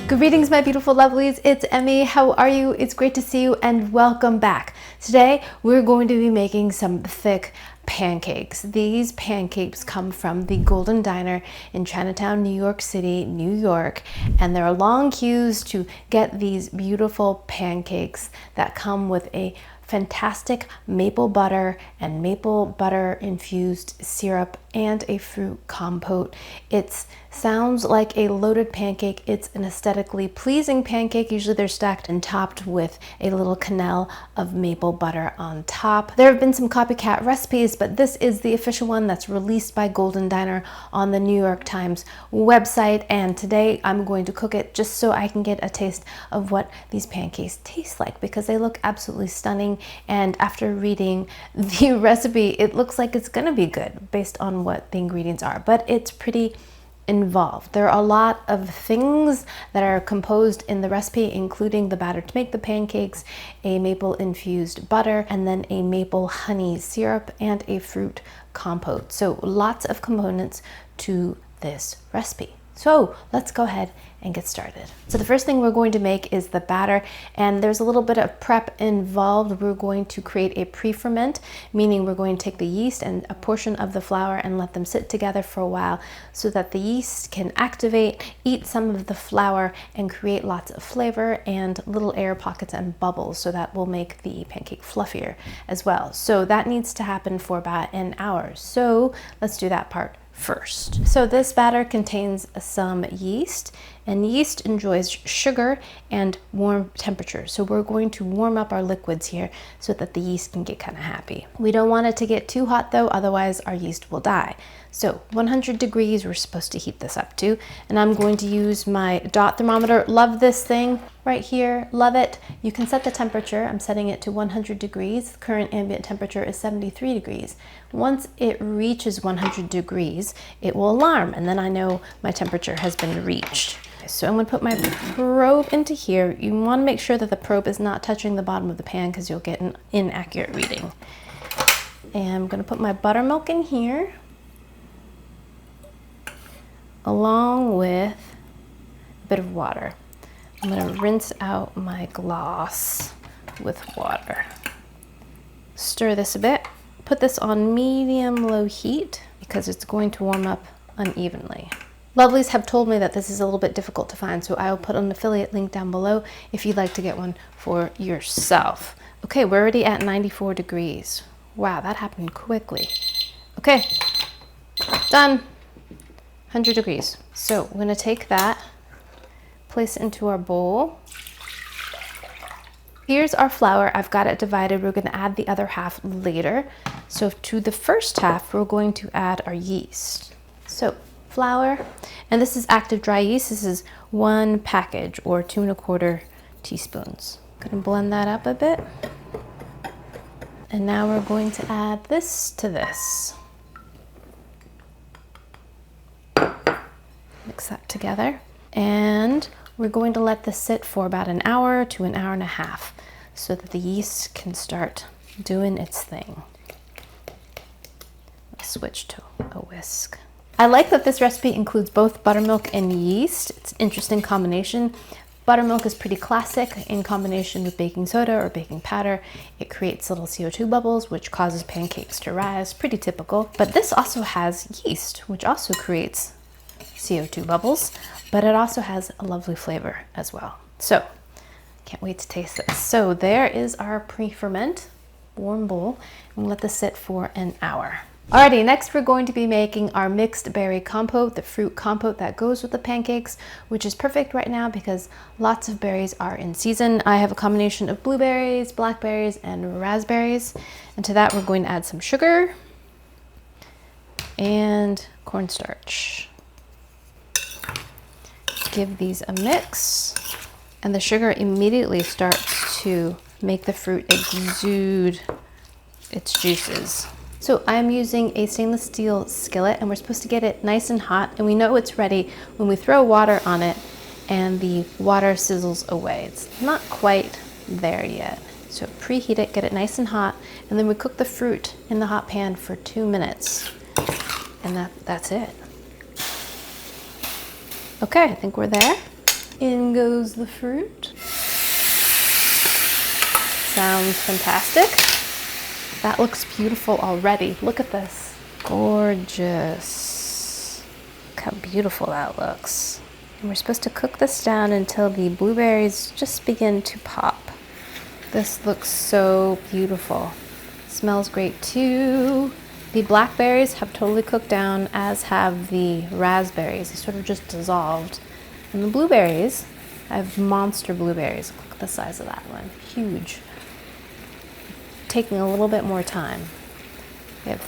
Greetings, my beautiful lovelies. It's Emmy. How are you? It's great to see you and welcome back. Today, we're going to be making some thick pancakes. These pancakes come from the Golden Diner in Chinatown, New York City, New York, and there are long queues to get these beautiful pancakes that come with a fantastic maple butter and maple butter infused syrup and a fruit compote. It sounds like a loaded pancake. It's an aesthetically pleasing pancake. Usually they're stacked and topped with a little quenelle of maple butter on top. There have been some copycat recipes, but this is the official one that's released by Golden Diner on the New York Times website. And today I'm going to cook it just so I can get a taste of what these pancakes taste like, because they look absolutely stunning. And after reading the recipe, it looks like it's gonna be good based on what the ingredients are, but it's pretty involved. There are a lot of things that are composed in the recipe, including the batter to make the pancakes, a maple infused butter, and then a maple honey syrup and a fruit compote. So lots of components to this recipe. So let's go ahead and get started. So the first thing we're going to make is the batter, and there's a little bit of prep involved. We're going to create a pre-ferment, meaning we're going to take the yeast and a portion of the flour and let them sit together for a while so that the yeast can activate, eat some of the flour, and create lots of flavor and little air pockets and bubbles, so that will make the pancake fluffier as well. So that needs to happen for about an hour. So let's do that part first. So this batter contains some yeast, and yeast enjoys sugar and warm temperatures. So we're going to warm up our liquids here so that the yeast can get kind of happy. We don't want it to get too hot though, otherwise our yeast will die. So 100 degrees we're supposed to heat this up to, and I'm going to use my dot thermometer. Love this thing right here, love it. You can set the temperature. I'm setting it to 100 degrees. The current ambient temperature is 73 degrees. Once it reaches 100 degrees, it will alarm, and then I know my temperature has been reached. So I'm going to put my probe into here. You want to make sure that the probe is not touching the bottom of the pan, because you'll get an inaccurate reading. And I'm going to put my buttermilk in here, along with a bit of water. I'm going to rinse out my glass with water. Stir this a bit. Put this on medium-low heat because it's going to warm up unevenly. Lovelies have told me that this is a little bit difficult to find, so I will put an affiliate link down below if you'd like to get one for yourself. Okay, we're already at 94 degrees. Wow, that happened quickly. Okay, done. 100 degrees. So we're going to take that, place it into our bowl. Here's our flour. I've got it divided. We're going to add the other half later. So to the first half, we're going to add our yeast. So flour, and this is active dry yeast. This is 1 package, or 2 1/4 teaspoons. Going to blend that up a bit. And now we're going to add this to this. Mix that together, and we're going to let this sit for about an hour to an hour and a half so that the yeast can start doing its thing. Let's switch to a whisk. I like that this recipe includes both buttermilk and yeast. It's an interesting combination. Buttermilk is pretty classic in combination with baking soda or baking powder. It creates little CO2 bubbles, which causes pancakes to rise. Pretty typical. But this also has yeast, which also creates CO2 bubbles, but it also has a lovely flavor as well. So can't wait to taste this. So there is our pre-ferment warm bowl, and we'll let this sit for an hour. Alrighty, next we're going to be making our mixed berry compote, the fruit compote that goes with the pancakes, which is perfect right now because lots of berries are in season. I have a combination of blueberries, blackberries, and raspberries, and to that we're going to add some sugar and cornstarch. Give these a mix, and the sugar immediately starts to make the fruit exude its juices. So I'm using a stainless steel skillet, and we're supposed to get it nice and hot, and we know it's ready when we throw water on it and the water sizzles away. It's not quite there yet. So preheat it, get it nice and hot, and then we cook the fruit in the hot pan for 2 minutes. And that's it. Okay, I think we're there. In goes the fruit. Sounds fantastic. That looks beautiful already. Look at this. Gorgeous. Look how beautiful that looks. And we're supposed to cook this down until the blueberries just begin to pop. This looks so beautiful. Smells great too. The blackberries have totally cooked down, as have the raspberries. They sort of just dissolved. And the blueberries, I have monster blueberries. Look at the size of that one, huge. Taking a little bit more time. They have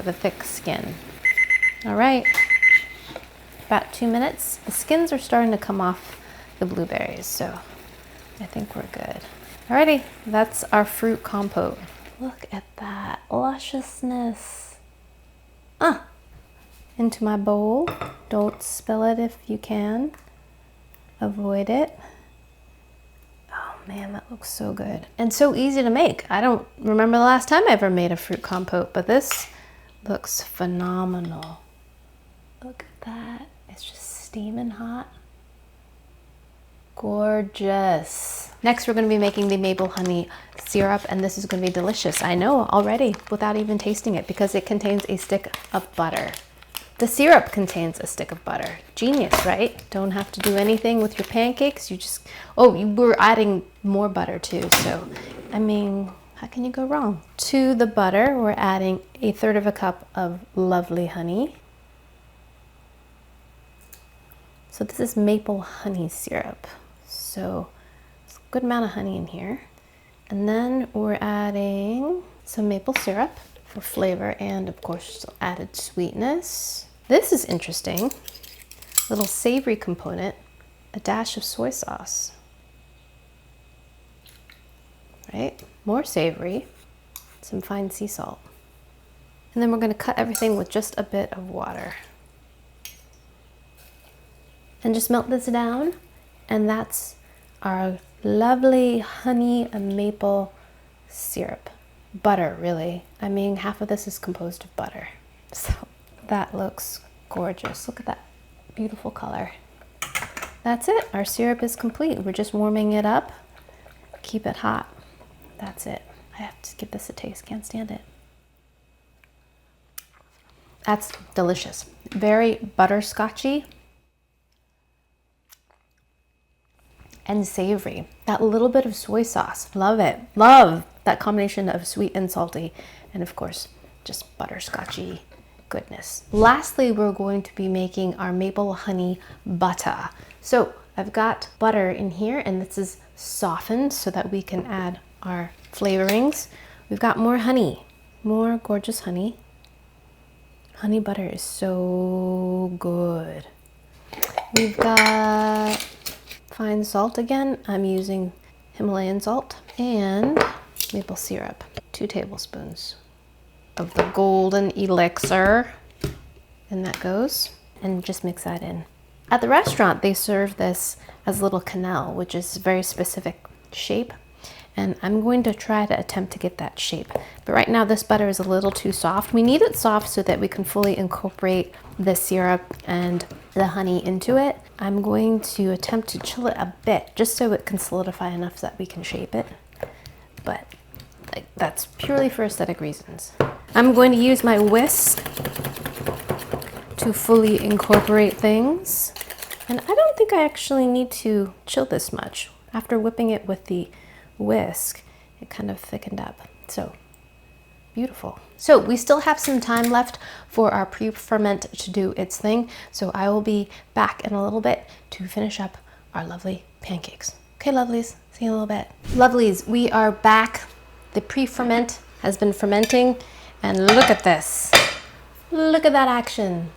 a thick skin. All right, about 2 minutes. The skins are starting to come off the blueberries, so I think we're good. Alrighty, that's our fruit compote. Look at that lusciousness. Into my bowl. Don't spill it if you can. Avoid it. Oh man, that looks so good. And so easy to make. I don't remember the last time I ever made a fruit compote, but this looks phenomenal. Look at that. It's just steaming hot. Gorgeous. Next, we're going to be making the maple honey syrup, and this is going to be delicious. I know already without even tasting it, because it contains a stick of butter. The syrup contains a stick of butter. Genius, right? Don't have to do anything with your pancakes. You just, you were adding more butter too. So, I mean, how can you go wrong? To the butter, we're adding 1/3 of a cup of lovely honey. So this is maple honey syrup. So it's a good amount of honey in here. And then we're adding some maple syrup for flavor and of course added sweetness. This is interesting. Little savory component, a dash of soy sauce. Right? More savory, some fine sea salt. And then we're going to cut everything with just a bit of water. And just melt this down, and that's our lovely honey and maple syrup. Butter, really. I mean, half of this is composed of butter. So that looks gorgeous. Look at that beautiful color. That's it. Our syrup is complete. We're just warming it up. Keep it hot. That's it. I have to give this a taste. Can't stand it. That's delicious. Very butterscotchy and savory. That little bit of soy sauce. Love it. Love that combination of sweet and salty. And of course, just butterscotchy goodness. Lastly, we're going to be making our maple honey butter. So I've got butter in here, and this is softened so that we can add our flavorings. We've got more honey, more gorgeous honey. Honey butter is so good. We've got fine salt again. I'm using Himalayan salt and maple syrup. 2 tablespoons of the golden elixir. And that goes. And just mix that in. At the restaurant, they serve this as little quenelle, which is a very specific shape. And I'm going to try to attempt to get that shape. But right now this butter is a little too soft. We need it soft so that we can fully incorporate the syrup and the honey into it. I'm going to attempt to chill it a bit just so it can solidify enough so that we can shape it. But that's purely for aesthetic reasons. I'm going to use my whisk to fully incorporate things. And I don't think I actually need to chill this much. After whipping it with the whisk, it kind of thickened up. So beautiful. So we still have some time left for our pre-ferment to do its thing. So I will be back in a little bit to finish up our lovely pancakes. Okay, lovelies, see you in a little bit. Lovelies, we are back. The pre-ferment has been fermenting, and look at this. Look at that action.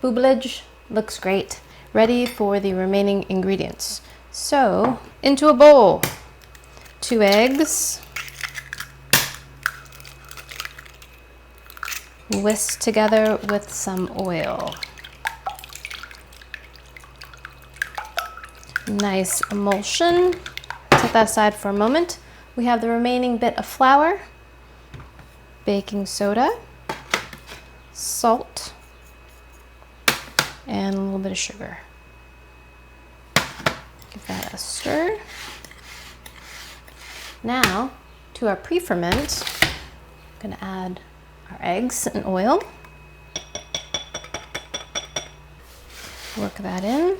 Booblage looks great. Ready for the remaining ingredients. So into a bowl. 2 eggs, whisked together with some oil. Nice emulsion. Set that aside for a moment. We have the remaining bit of flour, baking soda, salt, and a little bit of sugar. that a stir. Now, to our pre-ferment, I'm gonna add our eggs and oil. Work that in.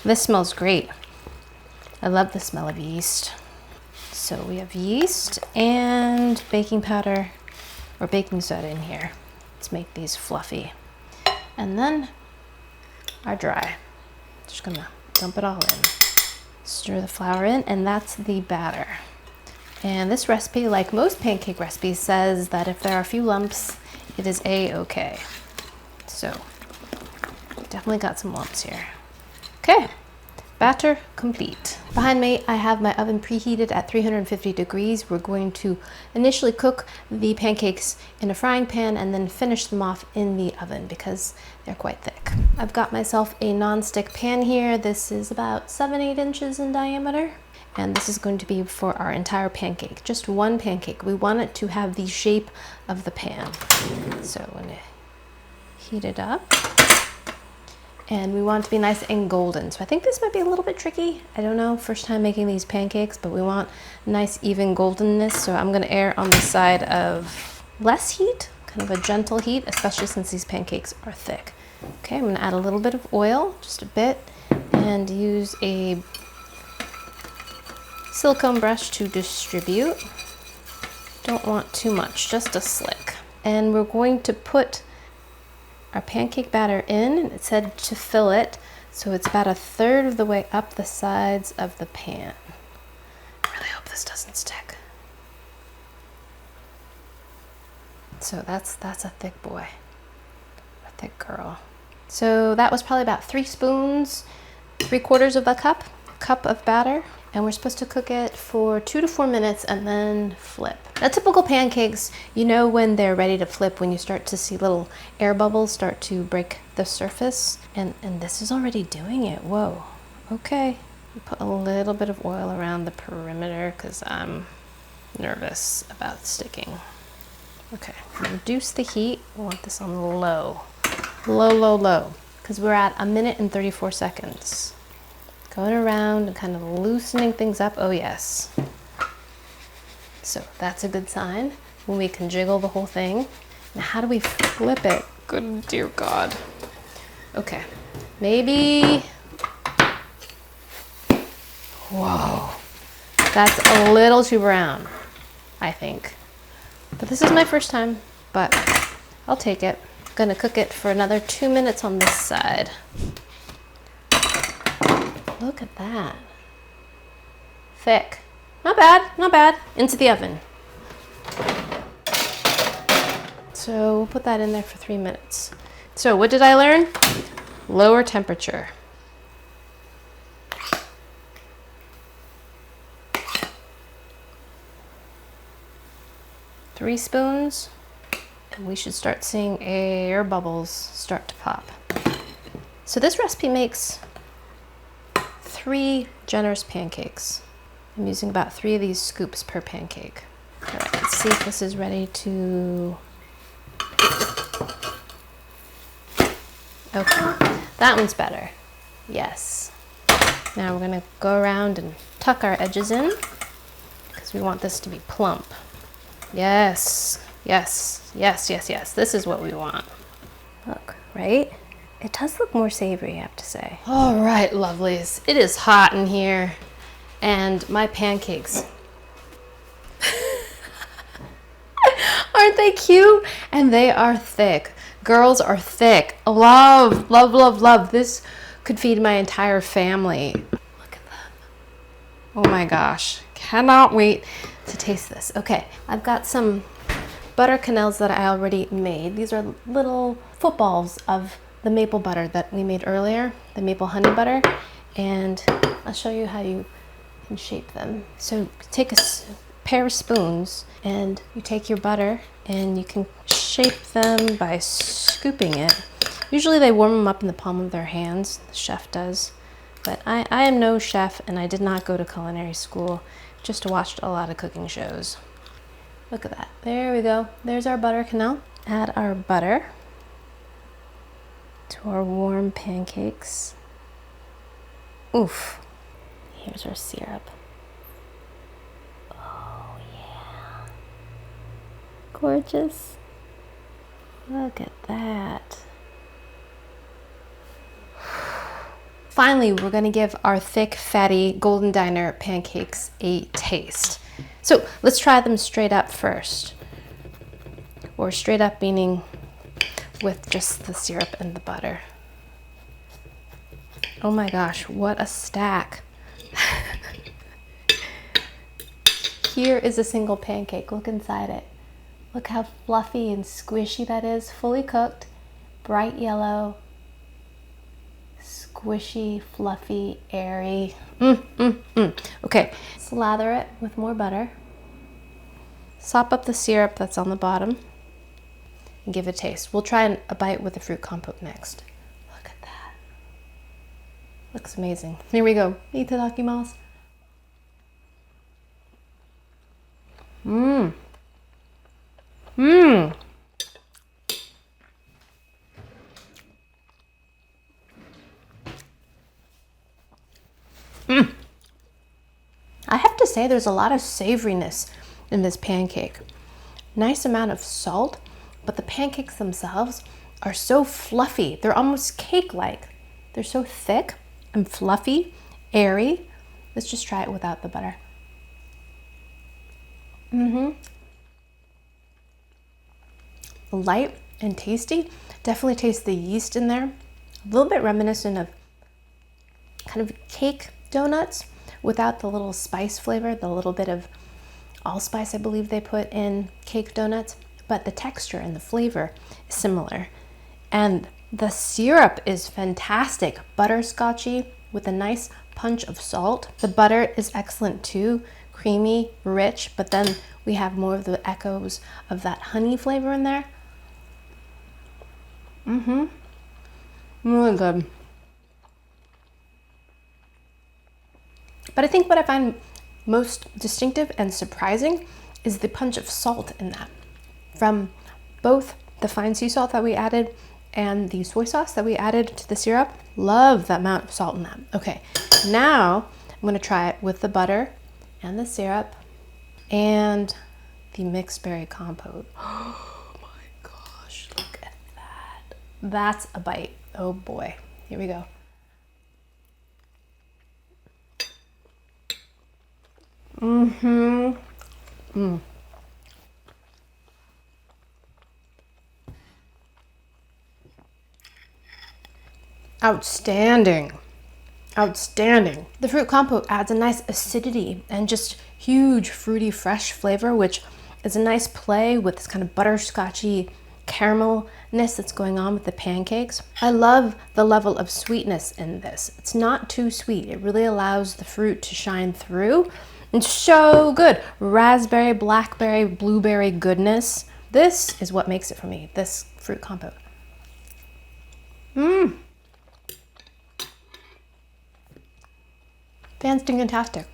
This smells great. I love the smell of yeast. So we have yeast and baking powder or baking soda in here. Let's make these fluffy. And then our dry. Just gonna dump it all in. Stir the flour in, and that's the batter. And this recipe, like most pancake recipes, says that if there are a few lumps, it is a-okay. So, definitely got some lumps here. Okay, batter complete. Behind me, I have my oven preheated at 350 degrees. We're going to initially cook the pancakes in a frying pan and then finish them off in the oven because they're quite thick. I've got myself a non-stick pan here. This is about 7-8 inches in diameter. And this is going to be for our entire pancake, just one pancake. We want it to have the shape of the pan. So I'm gonna heat it up. And we want it to be nice and golden. So I think this might be a little bit tricky. I don't know, first time making these pancakes, but we want nice even goldenness. So I'm gonna err on the side of less heat, kind of a gentle heat, especially since these pancakes are thick. Okay, I'm gonna add a little bit of oil, just a bit, and use a silicone brush to distribute. Don't want too much, just a slick. And we're going to put our pancake batter in, and it said to fill it, so it's about 1/3 of the way up the sides of the pan. I really hope this doesn't stick. So that's a thick boy, a thick girl. So that was probably about 3 spoons, 3/4 of a cup of batter. And we're supposed to cook it for 2 to 4 minutes and then flip. Now, typical pancakes, you know when they're ready to flip, when you start to see little air bubbles start to break the surface. And this is already doing it. Whoa. Okay. Put a little bit of oil around the perimeter because I'm nervous about sticking. Okay. Reduce the heat. We want this on low. Low. Because we're at 1 minute and 34 seconds. Going around and kind of loosening things up. Oh yes. So that's a good sign when we can jiggle the whole thing. Now how do we flip it? Good dear God. Okay, maybe. Whoa, that's a little too brown, I think. But this is my first time, but I'll take it. I'm gonna cook it for another 2 minutes on this side. Look at that. Thick. Not bad, not bad. Into the oven. So we'll put that in there for 3 minutes. So what did I learn? Lower temperature. Three spoons, and we should start seeing air bubbles start to pop. So this recipe makes 3 generous pancakes. I'm using about 3 of these scoops per pancake. All right, let's see if this is ready to... Okay, that one's better. Yes. Now we're gonna go around and tuck our edges in because we want this to be plump. Yes, yes, yes, yes, yes. This is what we want. Look, right? It does look more savory, I have to say. All right, lovelies. It is hot in here, and my pancakes. Aren't they cute? And they are thick. Girls are thick. Love, love, love, love. This could feed my entire family. Look at them. Oh my gosh. Cannot wait to taste this. Okay, I've got some butter quenelles that I already made. These are little footballs of the maple butter that we made earlier, the maple honey butter, and I'll show you how you can shape them. So take a pair of spoons and you take your butter and you can shape them by scooping it. Usually they warm them up in the palm of their hands, the chef does, but I am no chef and I did not go to culinary school, just watched a lot of cooking shows. Look at that, there we go. There's our butter quenelle. Add our butter to our warm pancakes. Oof. Here's our syrup. Oh yeah. Gorgeous. Look at that. Finally, we're gonna give our thick, fatty Golden Diner pancakes a taste. So let's try them straight up first. Or straight up meaning with just the syrup and the butter. Oh my gosh, what a stack. Here is a single pancake. Look inside it. Look how fluffy and squishy that is. Fully cooked, bright yellow, squishy, fluffy, airy. Okay, slather it with more butter. Sop up the syrup that's on the bottom and give it a taste. We'll try a bite with the fruit compote next. Look at that. Looks amazing. Here we go. Itadakimasu. Mmm. Mmm. Mmm. I have to say there's a lot of savoriness in this pancake. Nice amount of salt, but the pancakes themselves are so fluffy. They're almost cake-like. They're so thick and fluffy, airy. Let's just try it without the butter. Light and tasty. Definitely taste the yeast in there. A little bit reminiscent of kind of cake donuts without the little spice flavor, the little bit of allspice I believe they put in cake donuts, but the texture and the flavor is similar. And the syrup is fantastic, butterscotchy with a nice punch of salt. The butter is excellent too, creamy, rich, but then we have more of the echoes of that honey flavor in there. Really good. But I think what I find most distinctive and surprising is the punch of salt in that. From both the fine sea salt that we added and the soy sauce that we added to the syrup. Love that amount of salt in that. Okay, now I'm gonna try it with the butter and the syrup and the mixed berry compote. Oh my gosh, look at that. That's a bite. Oh boy, here we go. Outstanding. Outstanding. The fruit compote adds a nice acidity and just huge fruity fresh flavor, which is a nice play with this kind of butterscotchy caramelness that's going on with the pancakes. I love the level of sweetness in this. It's not too sweet. It really allows the fruit to shine through. It's so good. Raspberry, blackberry, blueberry goodness. This is what makes it for me, this fruit compote. Fantastic.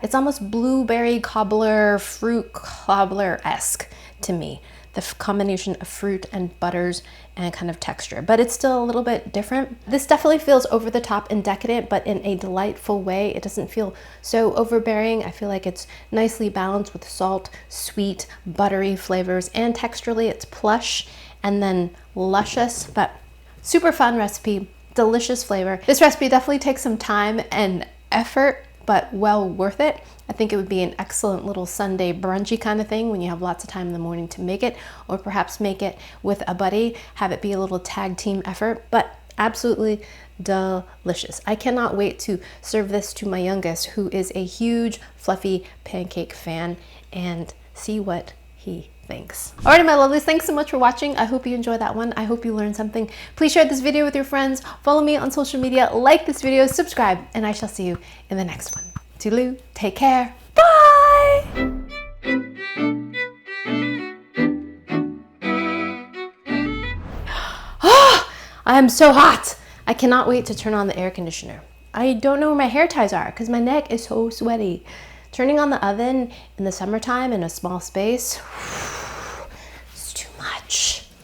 It's almost blueberry cobbler, fruit cobbler-esque to me. The combination of fruit and butters and kind of texture, but it's still a little bit different. This definitely feels over the top and decadent, but in a delightful way. It doesn't feel so overbearing. I feel like it's nicely balanced with salt, sweet, buttery flavors, and texturally it's plush and then luscious, but super fun recipe, delicious flavor. This recipe definitely takes some time and effort, but well worth it. I think it would be an excellent little Sunday brunchy kind of thing when you have lots of time in the morning to make it, or perhaps make it with a buddy, have it be a little tag team effort, but absolutely delicious. I cannot wait to serve this to my youngest, who is a huge fluffy pancake fan, and see what he thanks. Alrighty, my lovelies, thanks so much for watching. I hope you enjoyed that one. I hope you learned something. Please share this video with your friends. Follow me on social media, like this video, subscribe, and I shall see you in the next one. Toodaloo, take care, bye! I am so hot. I cannot wait to turn on the air conditioner. I don't know where my hair ties are because my neck is so sweaty. Turning on the oven in the summertime in a small space,